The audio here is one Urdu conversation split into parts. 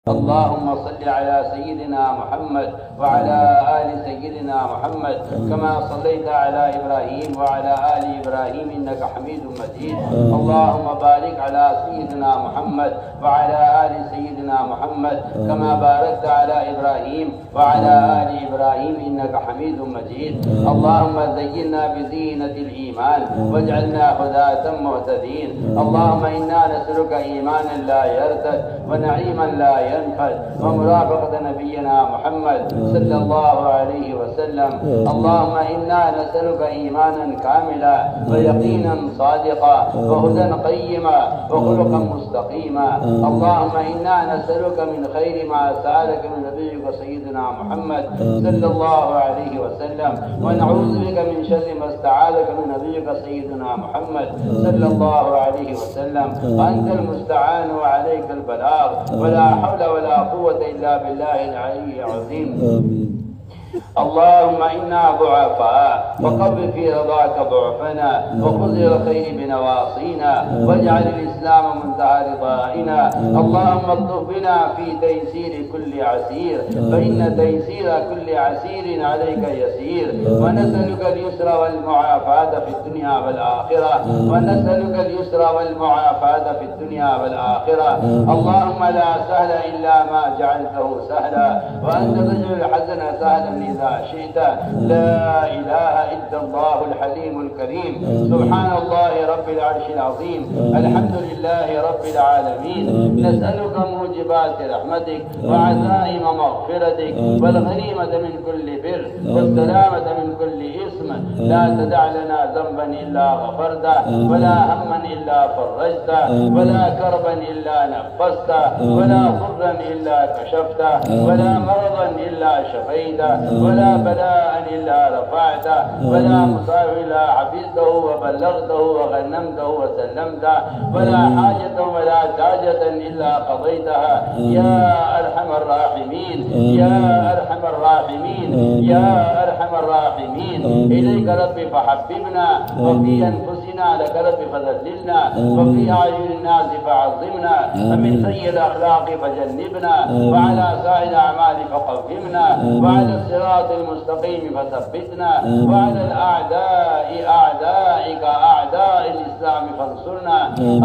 اللهم صل على سيدنا محمد وعلى آل سيدنا محمد كما صليت على إبراهيم وعلى آل إبراهيم إنك حميد مجيد. اللهم بارك على سيدنا محمد وعلى آل سيدنا محمد كما باركت على إبراهيم وعلى آل إبراهيم إنك حميد مجيد. اللهم زينا بزينة الإيمان واجعلنا هداة مهتدين. اللهم إنا نسألك إيمانا لا يرتد ونعيما لا ينفد ومرافقة نبينا محمد صلى الله عليه وسلم. اللهم إنا نسألك إيمانا كاملا ويقينا صادقا وهدى قيما وخلقا مستقيما. اللهم إنا نسألك من خير ما سألك من نبيك سيدنا محمد صلى الله عليه وسلم ونعوذ بك من شر ما استعاذك من نبيك سيدنا محمد صلى الله عليه وسلم. وأنت المستعان وعليك البلاغ ولا حول ولا قوة إلا بالله العلي العظيم. اللهم إنا ضعفاء فقبل في رضاك ضعفنا وخذ إلى الخير بنواصينا واجعل الإسلام منتهى رضائنا. اللهم اطلب بنا في تيسير كل عسير فإن تيسير كل عسير عليك يسير. ونسألك اليسر والمعافاة في الدنيا والآخرة ونسألك اليسر والمعافاة في الدنيا والآخرة. اللهم لا سهل إلا ما جعلته سهلا وأنت تجعل الحزن سهلا إذا شئت. لا إله إلا الله الحليم الكريم. سبحان الله رب العرش العظيم. الحمد لله رب العالمين. نسألك موجبات رحمتك وعزائم مغفرتك والغنيمة من كل بر والسلامة من كل إثم. لا تدع لنا ذنبا إلا غفرته ولا هما إلا فرجته ولا كربا إلا نفسته ولا ضرا إلا كشفته ولا مرضا إلا شفيته ولا بلاء إلا رفعته ولا مصاب إلا حفظته وبلغته وغنمته وسلمته ولا حاجة ولا حاجة إلا قضيتها يا أرحم الراحمين يا أرحم الراحمين يا أرحم الراحمين. إليك ربي فحببنا وفي أنفسنا لك ربي فذللنا وفي أعين الناس فعظمنا ومن سيء الأخلاق فجنبنا وعلى سائر الأعمال فقومنا وعلى الصراط المستقيم فثبتنا وعلى الأعداء أعدائك أعداء الإسلام فانصرنا.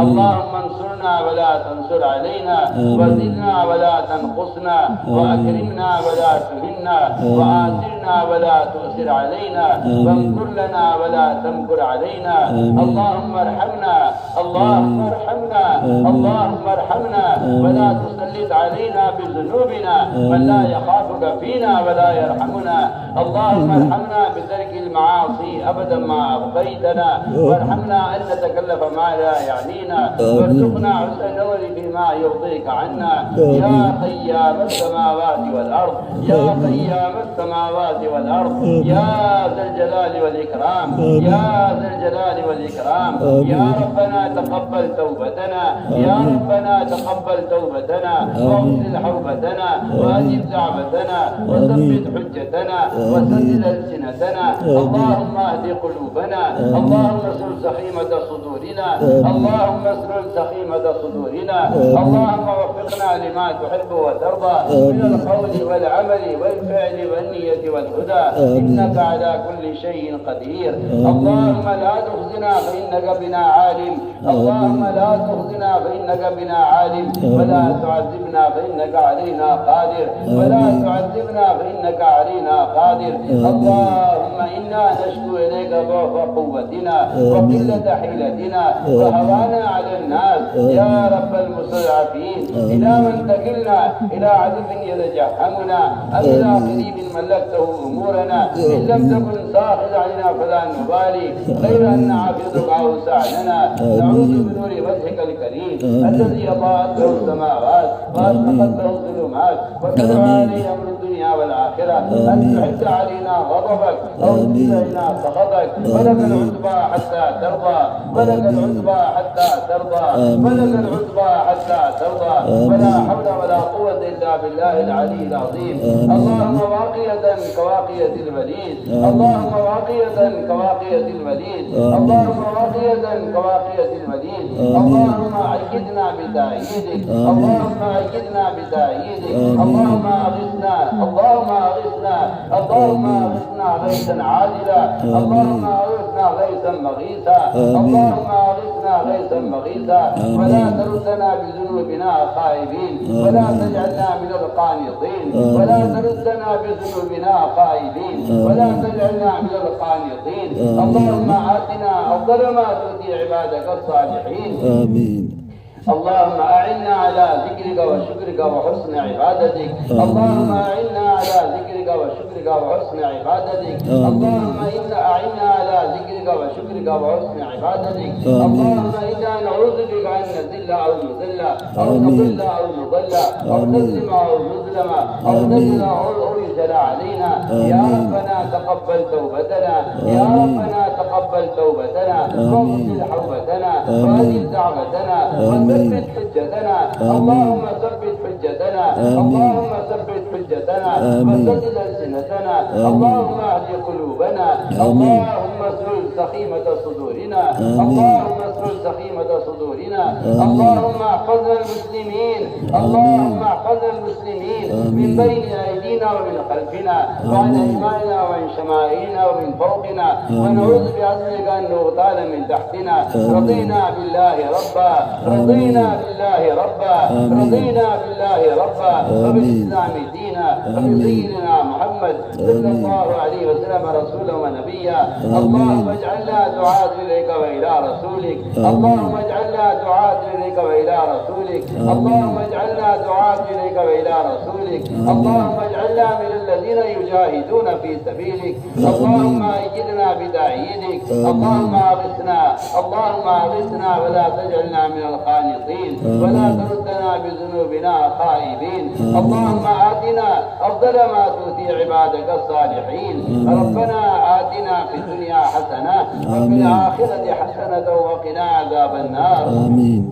اللهم انصرنا ولا تنصر علينا وزدنا ولا تنقصنا وأكرمنا ولا تهنا وآثرنا ولا تؤثر علينا وامكر لنا ولا تمكر علينا. اللهم ارحمنا اللهم ارحمنا اللهم ارحمنا ولا تسلط علينا بذنوبنا من لا يخافك فينا ولا يرحمنا. اللهم ارحمنا بترك المعاصي أبدا ما أبقيتنا وارحمنا أن نتكلف ما لا يعنينا وارزقنا حسن النظر فيما يرضيك عنا. يا قيام السماوات والأرض يا قيام السماوات والأرض يا ذا الجلال والإكرام يا ذا الجلال والإكرام. يا ربنا تقبل توبتنا يا ربنا تقبل توبتنا واغفر حوبتنا وأجب دعوتنا وثبت حجتنا وسدد ألسنتنا. اللهم اهد قلوبنا اللهم اسلل سخيمة صدورنا اللهم اسلل سخيمة صدورنا. اللهم وفقنا لما تحب وترضى من القول والعمل والفعل والنية والهدى إنك على كل شيء قدير. اللهم لا تخزنا فإنك بنا عالم اللهم لا تخزنا فإنك بنا عالم ولا تعذبنا فإنك علينا قادر ولا تعذبنا فإنك علينا قادر. اللهم إنا نشكو إليك ضعف قوتنا وقلة حيلتنا وهوانا على الناس يا رب المستضعفين. إلى من تكلنا إلى عدو يتجهمنا أم إلى قريب ملكته أمورنا. إن لم تكن ساخذ علينا فلا نبالي غير أن نعبدك أوسعنا. نعوذ بنور وجهك الكريم الذي أضاءت له السماوات وأشرقت له الظلمات وكتب عليه أمر الدنيا والآخرة أن تحد علينا غضبك أو تزيلنا سخطك. ولك العتبى حتى ترضى ولك العتبى حتى ترضى ولك العتبى حتى ترضى. ولا حول ولا قوة إلا بكتاب الله العلي العظيم. اللهم واقية كواقية الوليد، اللهم واقية كواقية الوليد، اللهم واقية كواقية الوليد. اللهم أيدنا بتأييدك، اللهم أيدنا بتأييدك. اللهم أغثنا، اللهم أغثنا، اللهم أغثنا غيثا عاجلا، اللهم أغثنا غيثا مغيثا، اللهم أغثنا غيثا مغيثا. ولا تردنا بذنوبنا خائبين، ولا تجعلنا من القانطين، ولا تردنا بذنوبنا خائبين، ولا تجعلنا من القانطين. اللهم آتنا أفضل ما تؤتي عبادك الصالحين. آمين. اللهم أعنا على ذكرك وشكرك وحسن عبادتك. اللهم أعنا على ذكرك وشكرك وحسن عبادتك. اللهم أعنا على ذكرك وشكرك وحسن عبادتك. اللهم إنا نعوذ بك أن نذل أو نذل أو نضل أو نضل أو نظلم أو نظلم أو نزل أو يجلى علينا. يا ربنا تقبل توبتنا، يا ربنا تقبل توبتنا واغفر حوبتنا وأجل دعوتنا وثبت حجتنا. اللهم ثبت حجتنا، اللهم ثبت حجتنا وسدد ألسنتنا. اللهم اهد قلوبنا، اللهم اسلل سخيمة صدورنا، اللهم اسلل سخيمة صدورنا. اللهم احفظنا المسلمين، اللهم احفظنا المسلمين من بين أيدينا ومن خلفنا وعن أيماننا وعن شمائلنا ومن فوقنا، ونعوذ بعزمك أن نغتال من تحتنا. رضينا بالله ربا، رضينا بالله ربا، رضينا بالله ربا وبالإسلام دينا وبسيدنا محمد صلى الله عليه وسلم رسولا ونبيا. اللهم اجعلنا دعاة إليك وإلى رسولك، اللهم اجعلنا دعاة إليك وإلى رسولك، اللهم اجعلنا دعاة إليك وإلى رسولك. اللهم اجعلنا من الذين يجاهدون في سبيلك. اللهم أيدنا بتأييدك. اللهم أغثنا، اللهم أغثنا ولا تجعلنا من القانطين، ولا تردنا بذنوبنا خائبين. اللهم آتنا أفضل ما تؤتي عبادك الصالحين. ربنا آتنا في الدنيا حسنة وفي الآخرة حسنة وقنا عذاب النار. آمين.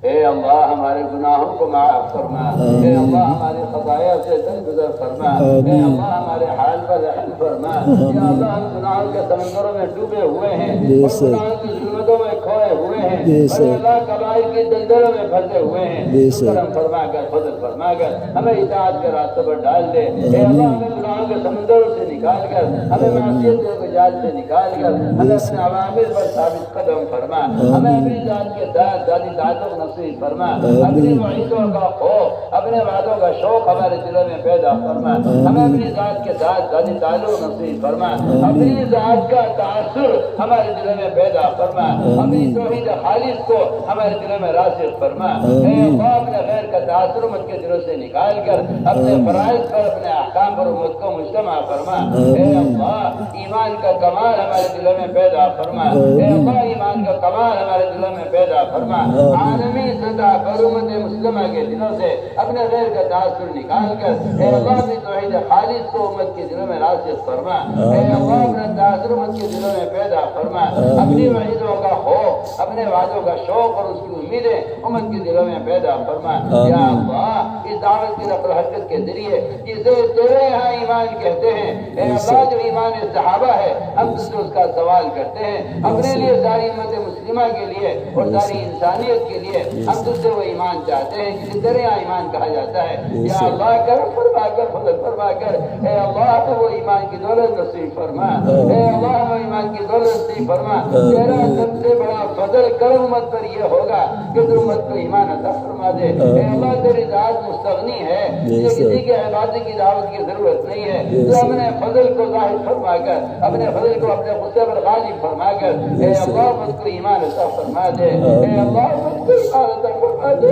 اے اللہ ہمارے گناہوں کو معاف فرما، اے اللہ ہماری خطایا سے درگزر فرما، اے اللہ ہمارے حال پر رحم فرما. یا اللہ ہم گناہوں کے سمندروں میں ڈوبے ہوئے ہیں اور گناہوں کی ظلمتوں میں کھوئے ہوئے ہیں اور اللہ کبائر کی دلدلوں میں پھنسے ہوئے ہیں. کرم فرما کر، فضل فرما کر ہمیں اطاعت کے راستے پر ڈال دے. اے اللہ ہمیں گناہوں کے سمندروں سے نکال کر، ہمیں معصیت کے جال سے نکال کر ہمیں اپنے عوامر پر ثابت قدم فرما. ہمیں اپنی ذات کے ساتھ ذاتی تعلق نصیب فرما. اپنی وعیدوں کا خوف، اپنے وعدوں کا شوق ہمارے دلوں میں پیدا فرما. ہمیں اپنی ذات کے ساتھ ذاتی تعلق نصیب فرما. اپنی ذات کا تاثر ہمارے دلوں میں پیدا فرما. اپنی توحید خالص کو ہمارے دلوں میں راسخ فرما. اے اللہ اپنے غیر کا تاثر امت کے دلوں سے نکال کر اپنے فرائض پر، اپنے احکام پر امت کو مجتمع فرما. اے اللہ ایمان کا کمال ہمارے دلوں میں پیدا فرما. اے اللہ ایمان کا کمال ہمارے دلوں میں پیدا فرما. عالمی سطح پر امت مسلمہ کے دلوں سے اپنے غیر کا تاثر نکال کر اے اللہ اپنی توحید خالص کو امت کے دلوں میں راسخ فرما. اے اللہ اپنا تاثر امت کے دلوں میں پیدا فرما. اپنی وعیدوں کا خوف، اپنے وعدوں کا شوق اور اس کی امیدیں امت کے دلوں میں پیدا فرما. یا اللہ اس دعوت کی نقل و حرکت کے ذریعے جسے تیرے یہاں ایمان کہتے ہیں، اے اللہ جو ایمان صحابہ ہے ہم تجھ سے اس کا سوال کرتے ہیں. اپنے لیے، ساری امت مسلمہ کے لیے اور ساری انسانیت کے لیے ہم تجھ سے وہ ایمان چاہتے ہیں جسے تیرے یہاں ایمان کہا جاتا ہے. یا اللہ کرم فرما کر، فضل فرما کر اے اللہ تو وہ ایمان کی دولت نصیب فرما. اے اللہ وہ ایمان کی دولت نصیب فرما. تیرا سب سے بڑا فضل کرم امت پر یہ ہوگا کہ تو امت کو ایمان عطا فرما دے. اے اللہ تیری ذات مستغنی ہے، یہ کسی کے عبادت کی دعوت کی ضرورت نہیں ہے. تو اپنے فضل کو ظاہر فرما کر، اپنے فضل کو اپنے غصے پر غالب فرما کر اے اللہ امت کو ایمان عطا فرما دے. اے اللہ امت کو ایمان عطا فرما دے.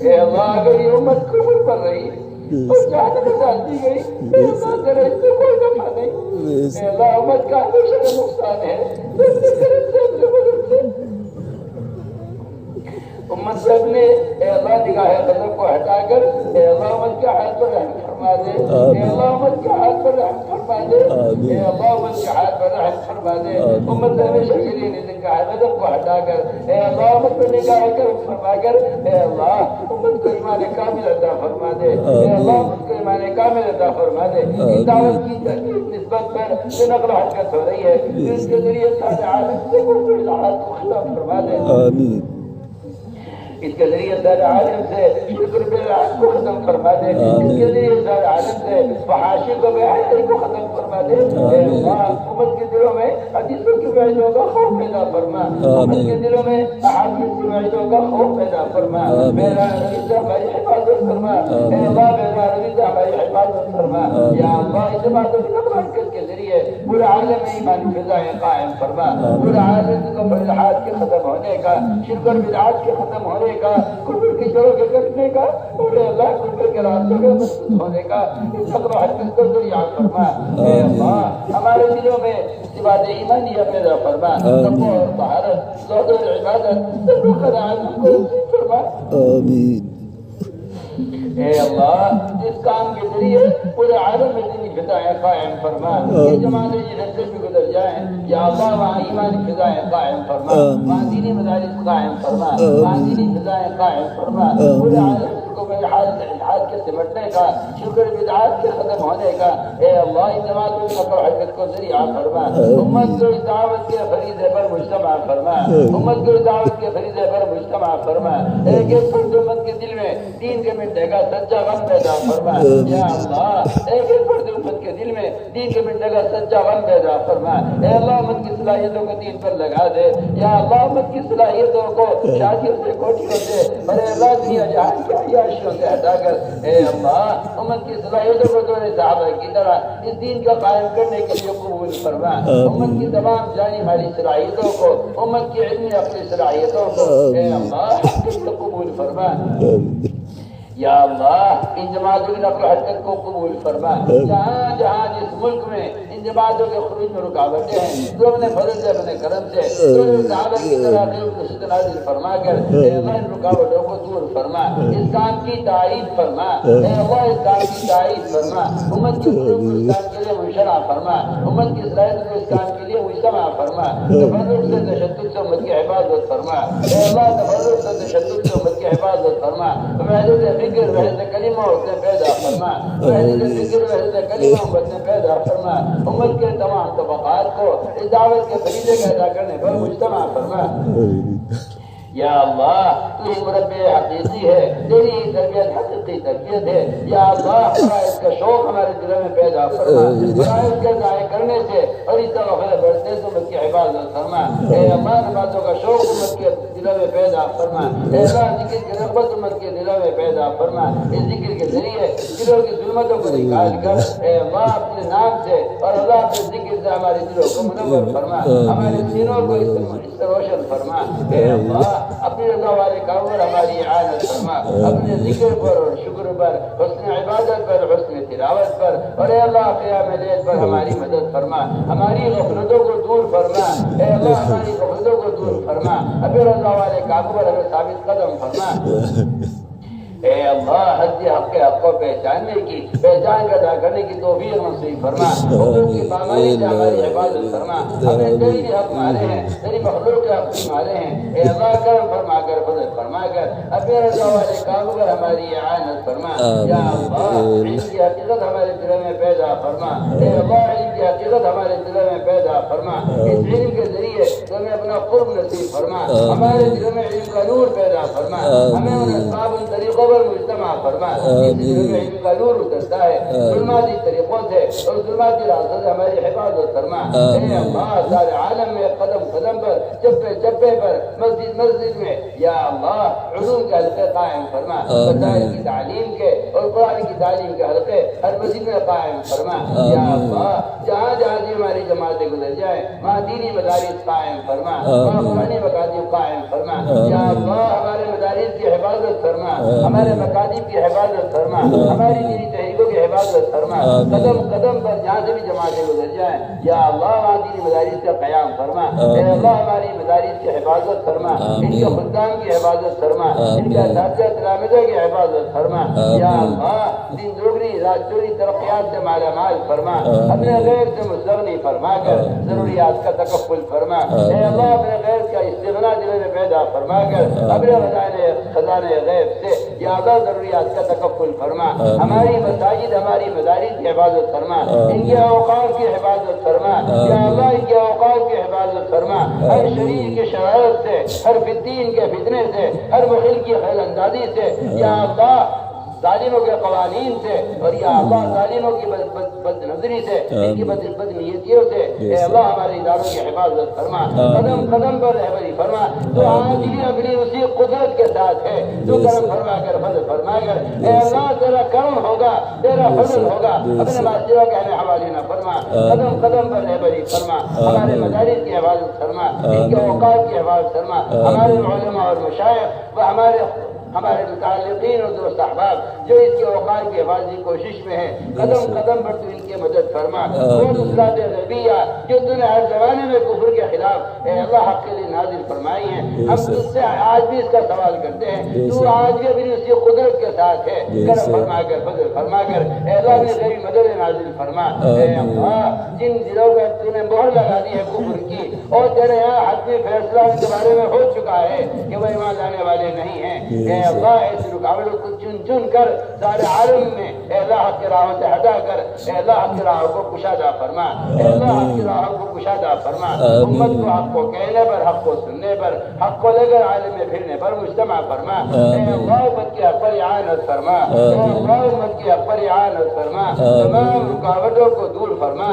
اے اللہ اگر یہ امت کفر پر رہی اور جہنم میں ڈال دی گئی، اے اللہ تیرے اس سے کوئی نفع نہیں. اے اللہ امت کا ہمیشہ کا نقصان ہے. امت سے اپنے اے اللہ نگاہ غضب کو ہٹا کر اے اللہ امت کے حال پر رحم فرما دے، اے اللہ امت کے حال پر رحم فرما دے، اے اللہ امت کے حال پر رحم فرما دے، امت سے ہمیشہ کے لیے نگاہ غضب کو ہٹا کر اے اللہ امت پر نگاہ کرم فرما کر اے اللہ امت کو ایمان کامل عطا فرما دے، اے اللہ امت کو ایمان کامل عطا فرما دے۔ اس دعوت کی نسبت پر جو نقل و حرکت ہو رہی ہے اس کے ذریعے سارے عالم سے حالات کو ختم فرما دے، آمین اس کے ذریعے سارے عالم سے شکر بالعاد کو ختم فرما دے، اس کے ذریعے سارے عالم سے فحاشی کو بے حیائی کو ختم فرما دے۔ اے اللہ امت کے دلوں میں حدیثوں کی وعدوں کا خوف پیدا فرما، امت کے دلوں میں احادیث کی وعدوں کا خوف پیدا فرما، میرا نبی سے ہماری حفاظت فرما، اے اللہ میرا نبی سے ہماری حفاظت فرما، یا اللہ اجتماع و برکت کے ذریعے پورے عالم میں ایمانی فضائیں قائم فرما، پورے عالم کو الحاد کے ختم ہونے کا، شرک اور بدعات کے ختم ہونے کا، کفر کی جڑوں کے کٹنے کا، اور اللہ کفر کے راستوں کے مضبوط ہونے کا اس نقل و حرکت کو ذریعہ فرما۔ اے اللہ ہمارے دلوں میں صفات ایمانیہ پیدا فرما، تقوی اور طہارت، زہد اور عبادت، صبر و قناعت کو نصیب فرما۔ آمین اے اللہ اس کام کے ذریعے پورے عالم میں دینی فضائیں قائم فرما، یہ جماعتیں جنہیں سے بھی گزر جائیں یا اللہ وہاں ایمانی فضائیں قائم فرما، وہاں دینی مدارس قائم فرما، وہاں دینی فضائیں قائم فرما، پورے عالم کو میرے حال کے سمٹنے کا، شکر بدعات کے ختم ہونے کا اے اللہ اس جماعت کی نقل و حرکت کو ذریعہ فرما، امت کو اس دعوت کے فریضے پر مجتمع فرما، امت کو اس دعوت کے فریضے پر مجتمع فرما، ایک ایک فرد امت کے دل میں دین کے مٹنے کا سچا غم پیدا فرما، یا اللہ ایک ایک فرد امت کے دل میں دین کے مٹنے کا سچا غم پیدا فرما، اے اللہ امت کی صلاحیتوں کو دین پر لگا دے، یا اللہ امت کی صلاحیتوں کو شادیوں سے کوٹھیوں سے اور اے اللہ دنیا جہان کی عیاشیوں سے ہٹا کر اے اللہ امت کی صلاحیتوں کو دور صحابہ کی طرح اس دین کا قائم کرنے کے لیے قبول فرما، امت کی تمام جانی مالی صلاحیتوں کو، امت کی علمی عقلی صلاحیتوں کو اے اللہ قبول فرما، یا اللہ ان جماعتوں کی نقل و حرکت کو قبول فرما، جہاں جہاں جس ملک میں ان جماعتوں کے خروج میں رکاوٹیں ہیں تو اپنے فضل سے اپنے کرم سے صحابہ کی طرح نازل فرما کر اے اللہ ان رکاوٹوں کو دور فرما، اس کام کی تائید فرما، اے اللہ اس کام کی تائید فرما، امت کی قلوب کو اس کام کے لیے منشرح فرما، امت کی صلاحیت کو اس کام کے لیے مجتمع فرما، تفرق سے تشدد سے امت کی حفاظت فرما، اے اللہ تفرق سے تشدد سے امت کی حفاظت فرما، فکر وحدت کلمہ امت نے پیدا فرما، وحدت فکر وحدت کلمہ امت نے پیدا فرما، امت کے تمام طبقات کو اس دعوت کے فریضے کا ادا کرنے پر مجتمع فرما، یا اللہ تو ہی مربی حقیقی ہے، تیری ہی تربیت حقیقی تربیت ہے، یا اللہ فرائض کا شوق ہمارے دلوں میں پیدا فرما، فرائض کے ضائع کرنے سے اور اس طرح بڑھتے سے امت کی حفاظت فرما، اے اللہ نمازوں کا شوق امت کے دلوں میں پیدا فرما، اے اللہ ذکر کی رغبت امت کے دلوں میں پیدا فرما، اس ذکر کے ذریعے دلوں کی ظلمتوں کو نکال کر اے اللہ اپنے نام سے اور اللہ اپنے ذکر سے ہمارے دلوں کو منور فرما، ہمارے سینوں کو اس سے روشن فرما، اے اللہ اپنی رضا والے کاموں پر ہماری اعانت فرما، اپنے ذکر پر اور شکر پر، حسن عبادت پر، حسن تلاوت پر، اور اے اللہ قیام لیل پر ہماری مدد فرما، ہماری غفلتوں کو دور فرما، اے اللہ ہماری غفلتوں کو دور فرما، اپنے رضا والے کاموں پر ہمیں ثابت قدم فرما، اے اللہ حق حق کے حق کو پہچاننے کی، پہچان کا ادا کرنے کی توفیق نصیب فرما، حقوق کی پامالی سے ہماری حفاظت فرما، ہمیں تیری بھی حق مارے ہیں، تیری مخلوق کے حق بھی مارے ہیں، اے اللہ کرم فرما کر فضل فرما کر اپنے رضا والے کاموں پر ہماری اعانت فرما، یا اللہ علم کی حقیقت ہمارے دلوں میں پیدا فرما، اے اللہ علم کی حقیقت ہمارے دلوں میں پیدا فرما، اس علم کے ذریعے تمہیں اپنا قرب نصیب فرما، ہمارے دلوں میں علم کا نور پیدا فرما، ہمیں ان اسباب ان طریقوں مجتمع فرما، اس دل میں علم کا نور اترتا ہے، ظلماتی طریقوں سے اور ظلماتی راستوں سے ہماری حفاظت فرما، اے اللہ سارے عالم میں قدم قدم پر، چپے چپے پر، مسجد مسجد میں یا اللہ علوم کے حلقے قائم فرما، مسائل کی تعلیم کے اور قرآن کی تعلیم کے حلقے ہر مسجد میں قائم فرما، یا اللہ جہاں جہاں سے ہماری جماعتیں گزر جائیں وہاں دینی مدارس قائم فرما، وہاں قرآنی مکاتب قائم فرما، یا اللہ ہمارے مدارس کی حفاظت فرما، ہمارے مکاتب کی حفاظت فرما، ہماری دینی تحریکوں کی حفاظت فرما، قدم قدم پر جہاں سے بھی جماعتیں گزر جائیں یا اللہ وہاں دینی مدارس کا قیام فرما، اے اللہ ہماری مدارس کی حفاظت فرما، ان کے خدام کی حفاظت فرما، ان کے اساتذہ تلامذہ کی حفاظت فرما، یا اللہ دین دوگنی رات چوری ترقیات سے مالا مال فرما، اپنے غیر سے مستغنی فرما کر ضروریات کا تکفل فرما، اے اللہ اپنے غیر کا استغنا دل میں پیدا فرما کر اپنے خزانے غیب سے یا اللہ ضروریات کا تکفل فرما، ہماری مساجد ہماری مدارس کی حفاظت فرما، ان کے اوقاف کی حفاظت فرما، یا اللہ ان کے اوقاف کی حفاظت فرما، ہر شریر کی شرارت سے، ہر فتین کے فتنے سے، ہر مخل کی خیل اندازی سے، یا اللہ ظالموں کے قوانین سے، اور یا اللہ ظالموں کی بد نظری سے، ان کی بد نیتیوں سے، اے اللہ ہمارے اداروں کی حفاظت فرما، قدم قدم پر رہبری فرما، تو آج بھی اپنی اسی قدرت کے ساتھ ہے، تو کرم فرما کر فضل فرما کر، اے اللہ تیرا کرم ہوگا، تیرا فضل ہوگا، اپنے معاشرہ کے ہمیں حوالے نہ فرما، قدم قدم پر رہبری فرما، ہمارے مدارس کی حفاظت فرما، ان کے اوقات کی حفاظت فرما، ہمارے علماء اور مشائخ و ہمارے متعلقین اور دوست احباب جو اس کے اوقات کی حفاظتی کوشش میں ہیں، قدم قدم پر تو ان کی مدد فرما، وہ نصرات غیبیہ جو تو نے ہر زمانے میں کفر کے خلاف اے اللہ حق کے لیے نازل فرمائی ہیں، ہم تجھ سے آج بھی اس کا سوال کرتے ہیں، تو آج بھی اپنی اسی قدرت کے ساتھ ہے، کرم فرما کر فضل فرما کر اے اللہ اپنی غیبی مدد نازل فرما، اے اللہ جن دلوں میں تو نے مہر لگا دی ہے کفر کی، اور تیرے یہاں حتمی فیصلہ ان کے بارے میں ہو چکا ہے کہ وہ ایمان لانے والے نہیں ہیں، اے اللہ ایسی رکاوٹوں کو چن چن کر سارے عالم میں اے اللہ حق کی راہوں سے ہٹا کر اے اللہ حق کی راہوں کو کشادہ فرما، اے اللہ حق کی راہوں کو کشادہ فرما، امت کو حق کو کہنے پر، حق کو سننے پر، حق کو لے کر عالم میں پھرنے پر مجتمع فرما، اے اللہ امت کے حق پر اعانت فرما، اے اللہ امت کے حق پر اعانت فرما، تمام رکاوٹوں کو دور فرما،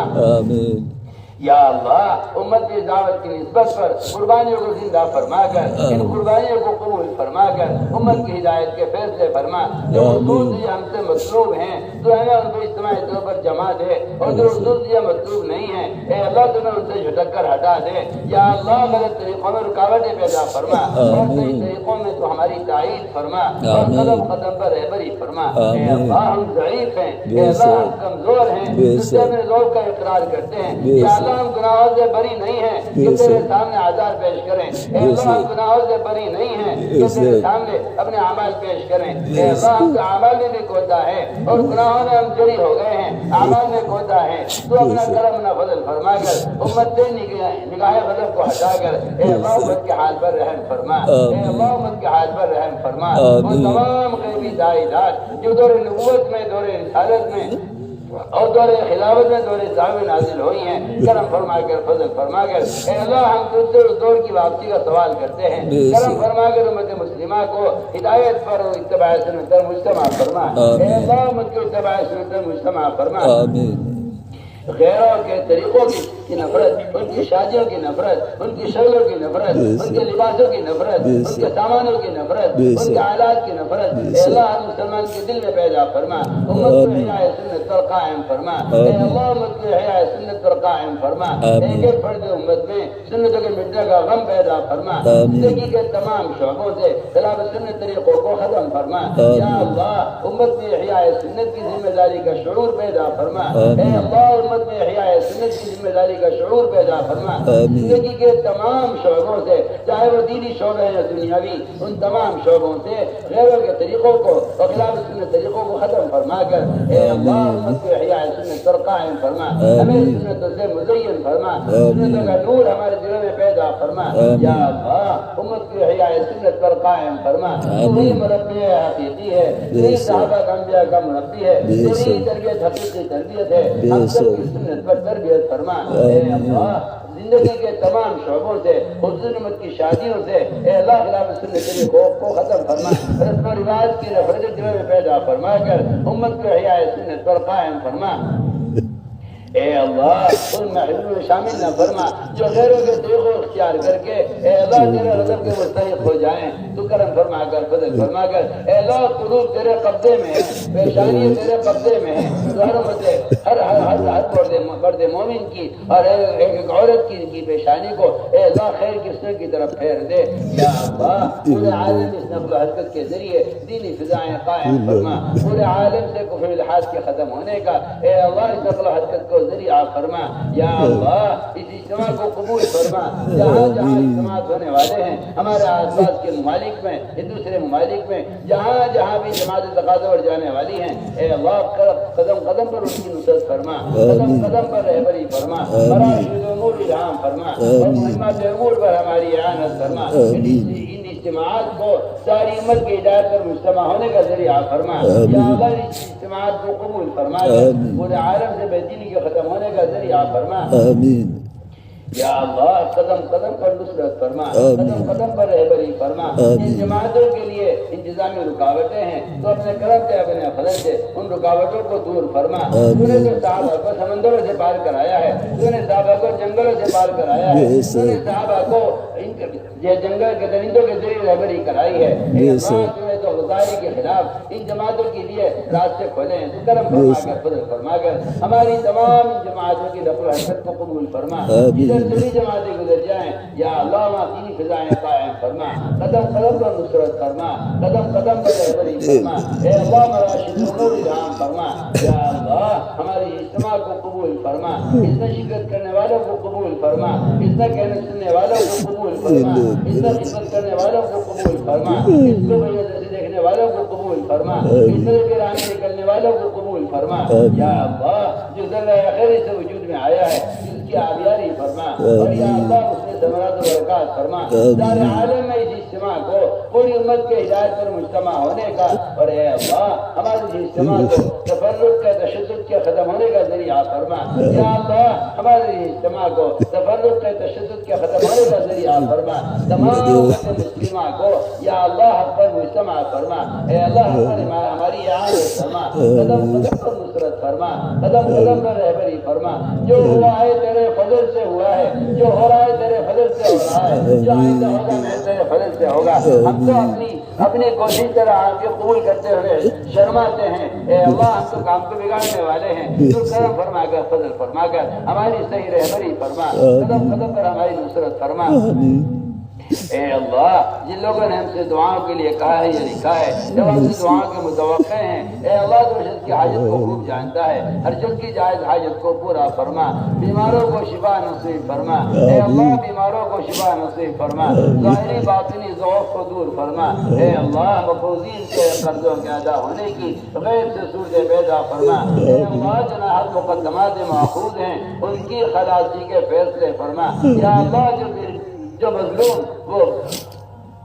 یا اللہ امت کی دعوت کی نسبت پر قربانیوں کو زندہ فرما کر ان قربانیوں کو قبول فرما کر امت کی ہدایت کے فیصلے فرما، جو حصول سے ہم سے مطلوب ہیں تو ہمیں ان کو اجتماعی طور پر جمع دے، اور جو حصول سے مطلوب نہیں ہیں اے اللہ تمہیں ان سے جھٹک کر ہٹا دے، یا اللہ غلط طریقوں میں رکاوٹیں پیدا فرما، اور صحیح طریقوں میں تو ہماری تائید فرما، اور قدم قدم پر رہبری فرما، اے اللہ ہم ضعیف ہیں، اے اللہ ہم کمزور ہیں، تجھ سے اپنے ذوق کا اقرار کرتے ہیں، یا اللہ ہم گناہوں سے بری نہیں ہیں کہ تیرے سامنے عذار پیش کریں، اے اللہ ہم گناہوں سے بری نہیں ہیں کہ تیرے سامنے اپنے اعمال پیش کریں، اے اللہ ہم کا اعمال میں بھی کوتا ہے اور گناہوں میں ہم جڑی ہو گئے ہیں، اعمال میں کوتا ہے، تو اپنا کرم نہ فضل فرما کر امت سے نگاہ غضب کو ہٹا کر اے اللہ امت کے حال پر رحم فرما، اے اللہ امت کے حال پر رحم فرما، وہ تمام غیبی داعیات جو دور نبوت میں، دور رسالت میں اور دور خلافت میں دور صحابہ نازل ہوئی ہیں، کرم فرما کر فضل فرما کر اے اللہ ہم تجھ سے اس دور کی واپسی کا سوال کرتے ہیں، کرم فرما کر امت مسلمہ کو ہدایت پر اتباع سنت پر مجتمع فرما، اے اللہ امت کو اتباع سنت پر مجتمع فرما، غیروں کے طریقوں کی نفرت، ان کی شادیوں کی نفرت، ان کی شکلوں کی نفرت، ان کے لباسوں کی نفرت، ان کے سامانوں کی نفرت، ان کے آلات کی نفرت اے اللہ ہر مسلمان کے دل میں پیدا فرما، امت کو احیاء سنت پر قائم فرما، اے اللہ امت کو احیاء سنت پر قائم فرما، ایک ایک فرد امت میں سنتوں کے مٹنے کا غم پیدا فرما، زندگی کے تمام شعبوں سے خلاف سنت طریقوں کو ختم فرما، یا اللہ امت میں احیاء سنت کی ذمہ داری کا شعور پیدا فرما، اے اللہ امت میں احیاء سنت کی ذمہ داری کا شعور پیدا فرما، زندگی کے تمام شعبوں سے چاہے وہ دینی شعبے یا دنیاوی ان تمام شعبوں سے غیروں کے طریقوں کو اور خلاف سنت طریقوں کو ختم فرما کر اے اللہ امت کو احیاء سنت پر قائم فرما، ہمیں سنتوں سے مزین فرما، سنتوں کا نور ہمارے دلوں میں پیدا فرما، یا اللہ امت کو احیاء سنت پر قائم فرما، وہی مربی حقیقی ہے، یہی صحابہ انبیاء کا مربی ہے، یہی تربیت حقیقی تربیت ہے، ہم سب کی سنت پر تربیت فرما، اے اللہ زندگی کے تمام شعبوں سے حضور امت کی شادیوں سے اے اللہ خلاف سنت طریقوں کو ختم فرما، رسم و رواج کی نفرت دلوں میں پیدا فرما کر امت کو احیاء سنت پر قائم فرما، اے اللہ ان محلوں میں شامل نہ فرما جو غیروں کے طریقوں اختیار کر کے اے اللہ تیرے غضب کے مستحق ہو جائیں، تو کرم فرما کر فضل فرما کر اے اللہ قلوب تیرے قبضے میں ہے، پیشانی تیرے قبضے میں ہے، تو ہر ہر مرد مومن کی اور ایک عورت کی پیشانی کو اے اللہ خیر کی سنت کی طرف پھیر دے یا اللہ. پورے عالم اس نقل و حرکت کے ذریعے دینی فضائیں قائم فرما. پورے عالم سے کفر الحاد کے ختم ہونے کا اے اللہ اس نقل و حرکت کو ذریعہ فرما یا اللہ. اس اجتماع کو قبول فرما. جہاں جہاں اجتماعات ہونے والے ہیں ہمارے آس پاس کے ممالک میں دوسرے ممالک میں جہاں جہاں بھی جماعت تقاضا اور جانے والی ہیں اے اللہ قدم قدم پر ان کی نصرت فرما. قدم قدم پر رہبری فرما. مراشد امور الہام فرما اور مہمات امور پر ہماری اعانت فرما. ان اجتماعات کو ساری امت کی ہدایت پر مجتمع ہونے کا ذریعہ فرما یا اللہ. اس اجتماعات کو قبول فرما. پورے عالم سے بے دینی کے ختم ہونے کا ذریعہ فرما یا اللہ. قدم قدم پر نصرت فرما. قدم قدم پر رہبری فرما. ان جماعتوں کے لیے انتظامی رکاوٹیں ہیں تو اپنے کرم سے اپنے فضل سے ان رکاوٹوں کو دور فرما. تو نے تو صحابہ کو سمندروں سے پار کرایا ہے. تو نے صحابہ کو جنگلوں سے پار کرایا ہے. تو نے صحابہ کو جنگل کے درندوں کے ذریعے رہبری کرائی ہے. تو نے تو غداری کے خلاف ان جماعتوں کے لیے راستے کھولے ہیں. تو کرم فرما کر فضل فرما کر ہماری تمام جماعتوں کی نقل و حرکت کو قبول فرما. سبھی جماعتیں گزر جائیں یا اللہ وہاں دینی فضائیں قائم فرما. قدم قدم پر نصرت فرما. قدم قدم پر رہبری فرما. اے اللہ مراشد امور الہام فرما یا اللہ. ہماری اجتماع کو قبول فرما. اس میں شرکت کرنے والوں کو قبول فرما. اس میں کہنے سننے والوں کو قبول فرما. اس میں خدمت کرنے والوں کو قبول فرما. اس کو بے نظر سے دیکھنے والوں کو قبول فرما. اس میں گرانے نکلنے والوں کو قبول فرما یا اللہ. جو ذرہ خیر سے وجود میں آیا ہے اس کی آبیاری فرما اور یا اللہ اس میں ثمرات و برکات فرما. سارے عالم میں اس اجتماع کو پوری امت کے ہدایت پر مجتمع ہونے کا اور اے اللہ ہمارے اس اجتماع کو تفرق کے تشدد کے ختم ہونے کا ذریعہ فرما یا اللہ. ہمارے اجتماع کو تفرق کے تشدد کے ختم ہونے کا ذریعہ فرما. تمام امت مسلمہ کو یا اللہ حق پر مجتمع فرما. اے اللہ ہماری اعانت فرما. قدم قدم پر نصرت فرما. قدم قدم پر رہبری فرما. جو ہوا ہے تیرے فضل سے ہوا ہے. جو ہو رہا ہے تیرے فضل سے ہو رہا ہے. جو آئندہ ہوگا میں تیرے فضل سے ہوگا. ہم تو اپنی کوشش طرح آپ کے قبول کرتے ہوئے شرماتے ہیں. اے اللہ ہم تو کام کو بگاڑنے والے ہیں. تو کرم فرما کر فضل فرما کر ہماری صحیح رہبری فرما. قدم قدم پر ہماری نصرت فرما. اے اللہ جن لوگوں نے ہم سے دعاؤں کے لیے کہا ہے یا لکھا ہے جب ہم سے دعاؤں کے متوقع ہیں اے اللہ تو شخص کی حاجت کو خوب جانتا ہے. ہر شخص کی جائز حاجت کو پورا فرما. بیماروں کو شفا نصیب فرما. اے اللہ بیماروں کو شفا نصیب فرما. ظاہری باطنی ضعف کو دور فرما. اے اللہ مقروضین کے قرضوں کے ادا ہونے کی غیب سے صورتیں پیدا فرما. اے اللہ جناح مقدمات ماخوذ ہیں ان کی خلاصی کے فیصلے فرما. یا اللہ جو مظلوم وہ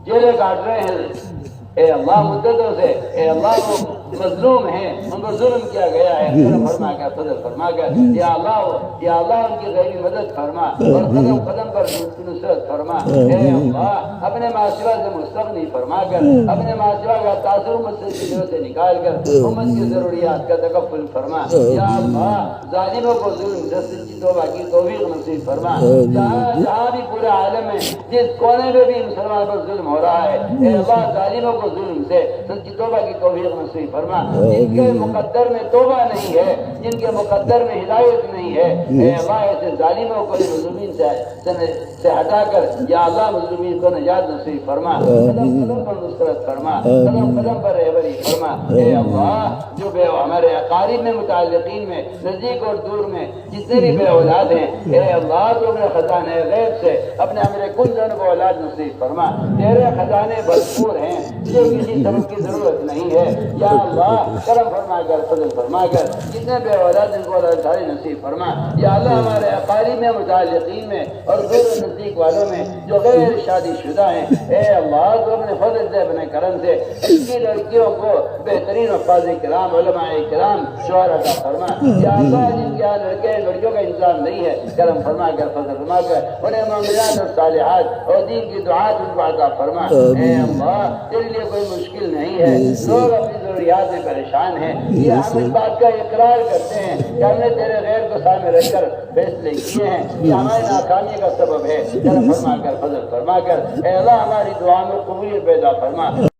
جیلیں کاٹ رہے ہیں اے اللہ مدتوں سے اے اللہ وہ مظلوم ہیں ان پر ظلم کیا گیا ہے. کرم فرما کر فضل فرما کر یا اللہ ان کی غیبی مدد فرما اور قدم قدم پر نصرت فرما. اے اللہ اپنے معاشرہ سے مستغنی فرما کر اپنے معاشرہ کا تاثر امت سے دلوں سے نکال کر امت کی ضروریات کا تکفل فرما. یا اللہ ظالموں کو ظلم سے توبہ کی توفیق نصیب فرما. جہاں بھی پورے عالم میں جس کونے میں بھی مسلمان پر ظلم ہو رہا ہے اے اللہ ظالموں کو ظلم سے سچی توبہ کی توفیق نصیب فرما. جن کے مقدر میں توبہ نہیں ہے جن کے مقدر میں ہدایت نہیں ہے اے اللہ ایسے ظالموں کو مظلومین سے ہٹا کر یا اللہ مظلومین کو نجات نصیب فرما. قدم قدم پر نصرت فرما. قدم قدم پر رہبری فرما. اے اللہ جو ہمارے اقارب میں متعلقین میں نزدیک اور دور میں جتنے بھی بے اولاد ہیں اے اللہ تو اپنے خزانے غیب سے اپنے ہمارے کل جن کو اولاد نصیب فرما. تیرے خزانے بھرپور ہیں جو کسی سبب کی ضرورت نہیں ہے. یا اللہ کرم فرما کر فضل فرما کر جتنے بے اولاد ان کو اولاد ساری نصیب فرما. یا اللہ ہمارے اقارب میں متعلقین میں اور غیر نزدیک والوں میں جو غیر شادی شدہ ہیں اے اللہ تو اپنے فضل سے اپنے کرم سے ان کی لڑکیوں کو بہترین افاظ کرام علماء کرام شوہر عطا فرما. یا اللہ جن کے یہاں لڑکیوں کا انتظام نہیں ہے کرم فرما کر فضل فرما کر انہیں معاملات اور صالحات اور دین کی دعات ان کو عطا فرما. اے اللہ تیرے لیے کوئی مشکل نہیں ہے. لوگ اپنی ضروریات میں پریشان ہیں. یہ ہم اس بات کا اقرار کرتے ہیں کہ ہم نے تیرے غیر کو سامنے رکھ کر فیصلے کیے ہیں. یہ ہماری ناکامی کا سبب ہے. کرم فرما کر فضل فرما کر اے اللہ ہماری دعا میں قبولیت پیدا فرما.